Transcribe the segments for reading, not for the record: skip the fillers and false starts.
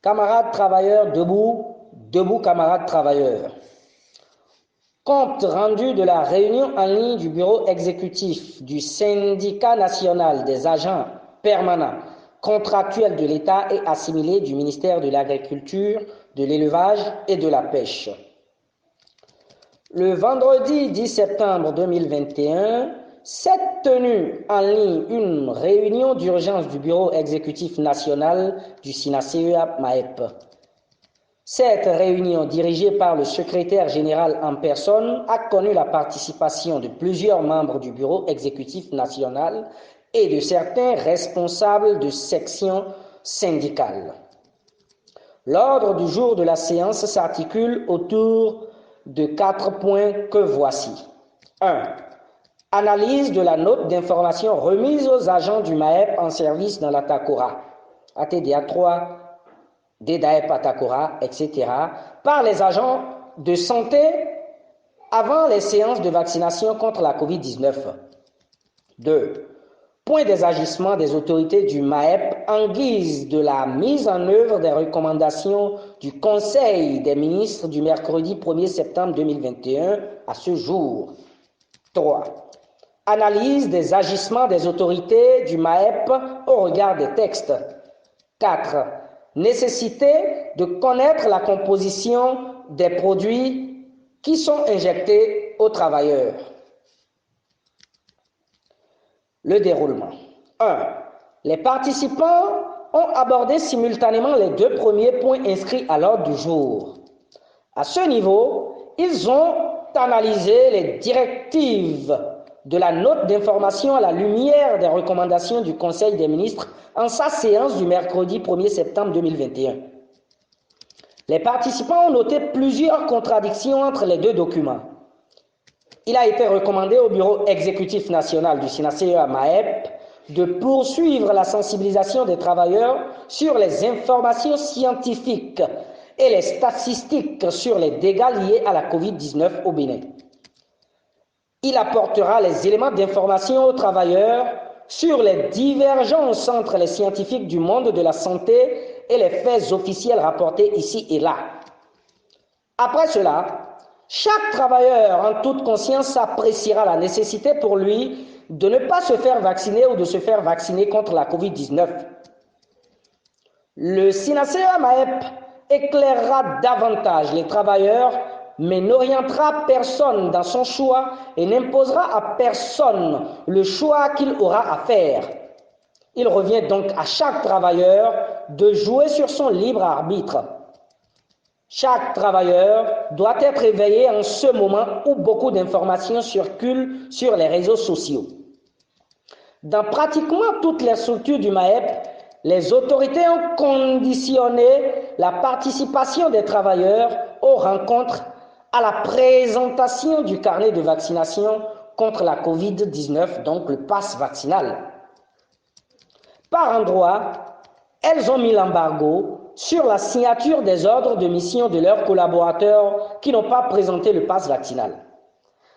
Camarades travailleurs, debout, debout camarades travailleurs. Compte rendu de la réunion en ligne du bureau exécutif du syndicat national des agents permanents contractuels de l'État et assimilés du ministère de l'Agriculture, de l'Élevage et de la Pêche. Le vendredi 10 septembre 2021, s'est tenue en ligne une réunion d'urgence du bureau exécutif national du SINACEA-MAEP. Cette réunion, dirigée par le secrétaire général en personne, a connu la participation de plusieurs membres du bureau exécutif national et de certains responsables de sections syndicales. L'ordre du jour de la séance s'articule autour de 4 points que voici. 1. Analyse de la note d'information remise aux agents du MAEP en service dans la TACORA, ATDA 3, DDAEP à TACORA, etc., par les agents de santé avant les séances de vaccination contre la COVID-19. 2. Point des agissements des autorités du MAEP en guise de la mise en œuvre des recommandations du Conseil des ministres du mercredi 1er septembre 2021 à ce jour. 3. Analyse des agissements des autorités du MAEP au regard des textes. 4. Nécessité de connaître la composition des produits qui sont injectés aux travailleurs. Le déroulement. 1. Les participants ont abordé simultanément les 2 premiers points inscrits à l'ordre du jour. À ce niveau, ils ont analysé les directives de la note d'information à la lumière des recommandations du Conseil des ministres en sa séance du mercredi 1er septembre 2021. Les participants ont noté plusieurs contradictions entre les 2 documents. Il a été recommandé au bureau exécutif national du SINACEA-MAEP de poursuivre la sensibilisation des travailleurs sur les informations scientifiques et les statistiques sur les dégâts liés à la COVID-19 au Bénin. Il apportera les éléments d'information aux travailleurs sur les divergences entre les scientifiques du monde de la santé et les faits officiels rapportés ici et là. Après cela, chaque travailleur en toute conscience appréciera la nécessité pour lui de ne pas se faire vacciner ou de se faire vacciner contre la COVID-19. Le SINACEA-MAEP éclairera davantage les travailleurs, mais n'orientera personne dans son choix et n'imposera à personne le choix qu'il aura à faire. Il revient donc à chaque travailleur de jouer sur son libre arbitre. Chaque travailleur doit être éveillé en ce moment où beaucoup d'informations circulent sur les réseaux sociaux. Dans pratiquement toutes les structures du MAEP, les autorités ont conditionné la participation des travailleurs aux rencontres à la présentation du carnet de vaccination contre la COVID-19, donc le pass vaccinal. Par endroits, elles ont mis l'embargo sur la signature des ordres de mission de leurs collaborateurs qui n'ont pas présenté le pass vaccinal.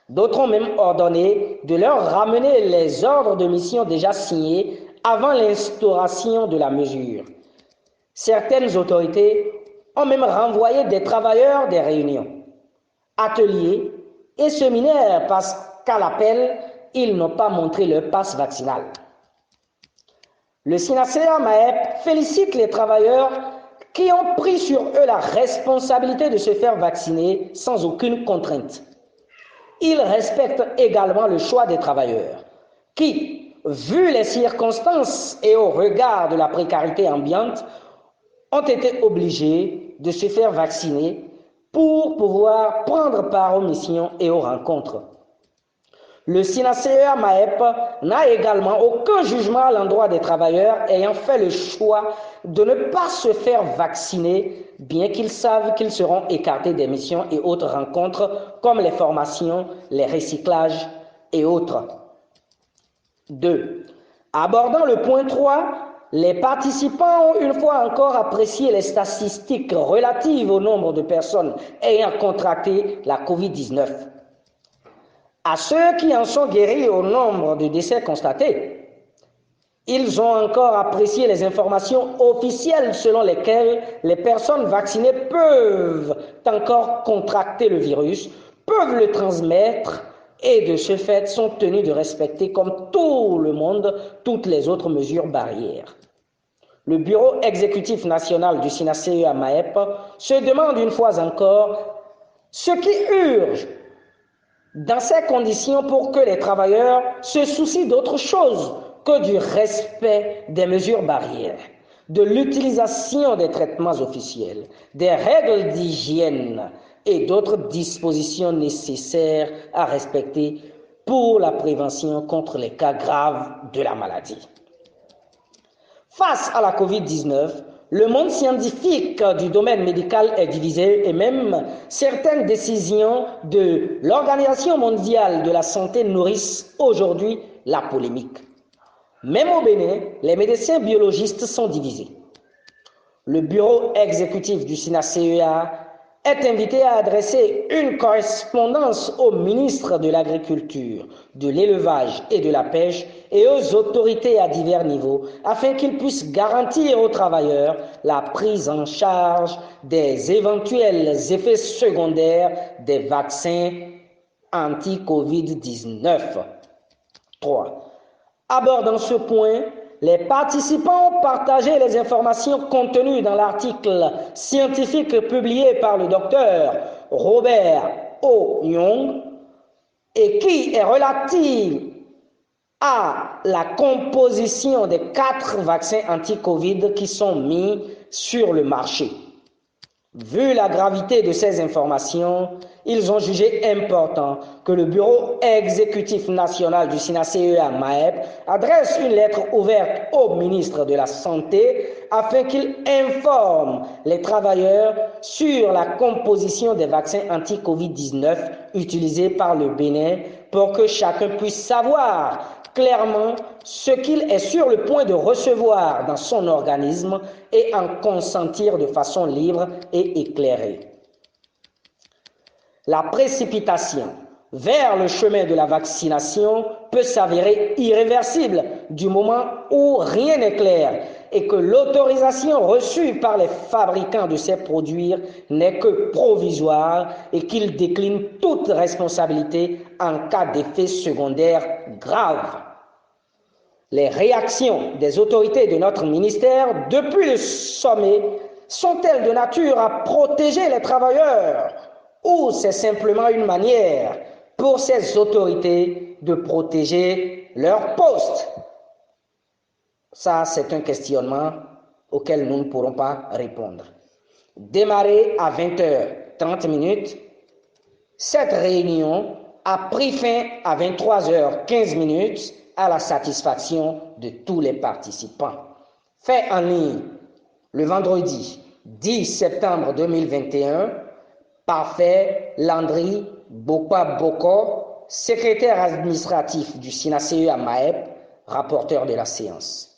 D'autres ont même ordonné de leur ramener les ordres de mission déjà signés avant l'instauration de la mesure. Certaines autorités ont même renvoyé des travailleurs des réunions, ateliers et séminaires parce qu'à l'appel, ils n'ont pas montré leur pass vaccinal. Le SINACEA-MAEP félicite les travailleurs qui ont pris sur eux la responsabilité de se faire vacciner sans aucune contrainte. Il respecte également le choix des travailleurs qui, vu les circonstances et au regard de la précarité ambiante, ont été obligés de se faire vacciner pour pouvoir prendre part aux missions et aux rencontres. Le SINACEA-MAEP n'a également aucun jugement à l'endroit des travailleurs ayant fait le choix de ne pas se faire vacciner, bien qu'ils savent qu'ils seront écartés des missions et autres rencontres comme les formations, les recyclages et autres. 2. Abordant le point 3, les participants ont une fois encore apprécié les statistiques relatives au nombre de personnes ayant contracté la COVID-19. À ceux qui en sont guéris au nombre de décès constatés, Ils ont encore apprécié les informations officielles selon lesquelles les personnes vaccinées peuvent encore contracter le virus, peuvent le transmettre et de ce fait sont tenus de respecter comme tout le monde toutes les autres mesures barrières. Le Bureau exécutif national du SINACE MAEP se demande une fois encore ce qui urge dans ces conditions pour que les travailleurs se soucient d'autre chose que du respect des mesures barrières, de l'utilisation des traitements officiels, des règles d'hygiène et d'autres dispositions nécessaires à respecter pour la prévention contre les cas graves de la maladie. Face à la COVID-19, le monde scientifique du domaine médical est divisé et même certaines décisions de l'Organisation mondiale de la santé nourrissent aujourd'hui la polémique. Même au Bénin, les médecins biologistes sont divisés. Le bureau exécutif du SINACEA est invité à adresser une correspondance au ministre de l'Agriculture, de l'Élevage et de la Pêche et aux autorités à divers niveaux afin qu'ils puissent garantir aux travailleurs la prise en charge des éventuels effets secondaires des vaccins anti-Covid-19. 3. Abordant ce point, les participants ont partagé les informations contenues dans l'article scientifique publié par le docteur Robert O. Young et qui est relative à la composition des 4 vaccins anti-Covid qui sont mis sur le marché. Vu la gravité de ces informations, ils ont jugé important que le Bureau exécutif national du SINACEA MAEP adresse une lettre ouverte au ministre de la Santé afin qu'il informe les travailleurs sur la composition des vaccins anti-Covid-19 utilisés par le Bénin pour que chacun puisse savoir clairement ce qu'il est sur le point de recevoir dans son organisme et en consentir de façon libre et éclairée. La précipitation vers le chemin de la vaccination peut s'avérer irréversible du moment où rien n'est clair et que l'autorisation reçue par les fabricants de ces produits n'est que provisoire et qu'ils déclinent toute responsabilité en cas d'effets secondaires graves. Les réactions des autorités de notre ministère depuis le sommet sont-elles de nature à protéger les travailleurs ou c'est simplement une manière pour ces autorités de protéger leur poste? Ça, c'est un questionnement auquel nous ne pourrons pas répondre. Démarré à 20h30, cette réunion a pris fin à 23h15 à la satisfaction de tous les participants. Fait en ligne le vendredi 10 septembre 2021, Parfait Landry Bokpa Boko, secrétaire administratif du SINACEA MAEP, rapporteur de la séance.